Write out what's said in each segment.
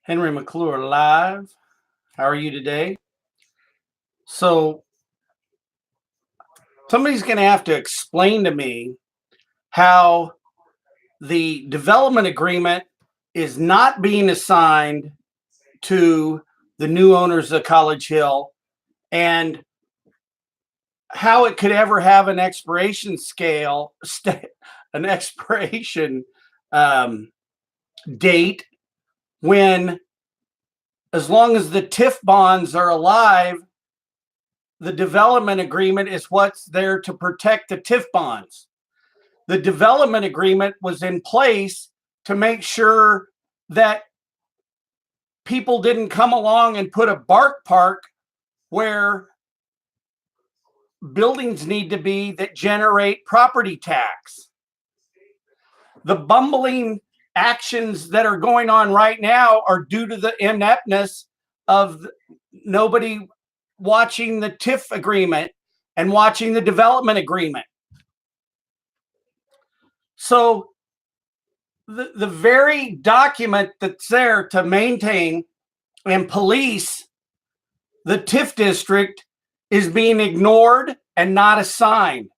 Henry McClure live. How are you today? So somebody's going to have to explain to me how the development agreement is not being assigned to the new owners of College Hill and how it could ever have an expiration an expiration date when, as long as the TIF bonds are alive, the development agreement is what's there to protect the TIF bonds. The development agreement was in place to make sure that people didn't come along and put a bark park where buildings need to be that generate property tax. The bumbling actions that are going on right now are due to the ineptness of nobody watching the TIF agreement and watching the development agreement. So the very document that's there to maintain and police the TIF district is being ignored and not assigned.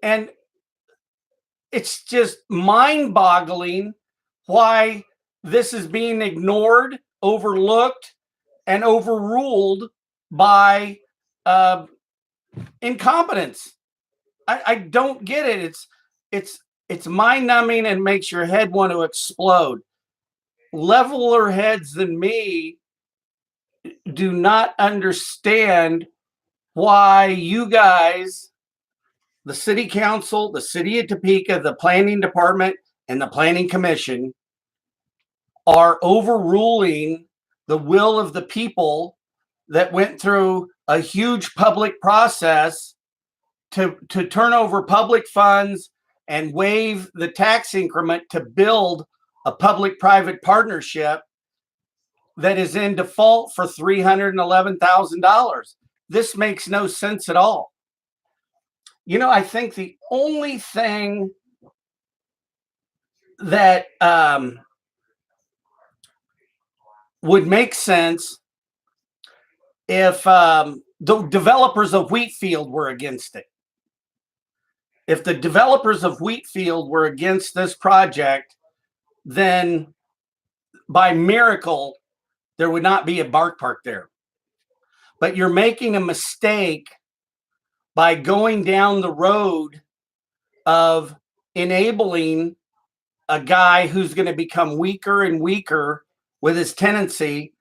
And it's just mind-boggling why this is being ignored, overlooked, and overruled by incompetence. I don't get it. It's mind-numbing and makes your head want to explode. Leveler heads than me do not understand why you guys, the city council, the city of Topeka, the planning department, and the planning commission, are overruling the will of the people that went through a huge public process to turn over public funds and waive the tax increment to build a public-private partnership that is in default for $311,000. This makes no sense at all. You know, I think the only thing that would make sense if the developers of Wheatfield were against it. If the developers of Wheatfield were against this project, then by miracle, there would not be a bark park there. But you're making a mistake by going down the road of enabling a guy who's going to become weaker and weaker with his tenancy.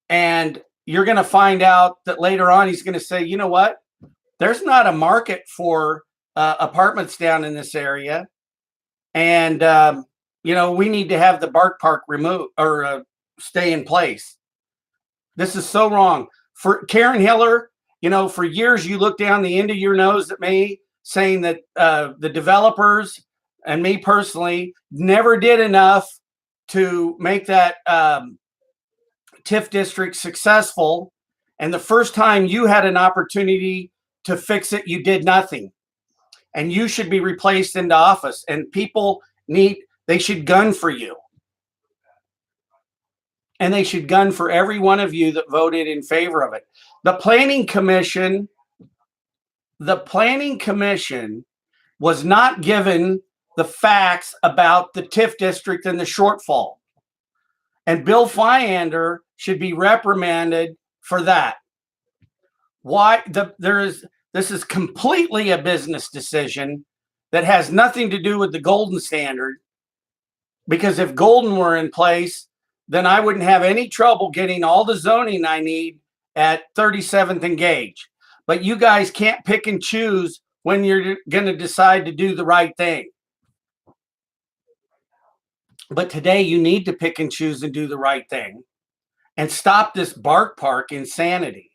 And you're going to find out that later on, he's going to say, you know what? There's not a market for apartments down in this area. And, you know, we need to have the bark park removed or stay in place. This is so wrong. For Karen Hiller, you know, for years you looked down the end of your nose at me saying that the developers and me personally never did enough to make that TIF district successful. And the first time you had an opportunity to fix it, you did nothing. And you should be replaced into office. And people they should gun for you. And they should gun for every one of you that voted in favor of it. The planning commission was not given the facts about the TIF district and the shortfall. And Bill Fyander should be reprimanded for that. This is completely a business decision that has nothing to do with the Golden Standard. Because if Golden were in place, then I wouldn't have any trouble getting all the zoning I need at 37th and Gage. But you guys can't pick and choose when you're going to decide to do the right thing. But today you need to pick and choose and do the right thing and stop this bark park insanity.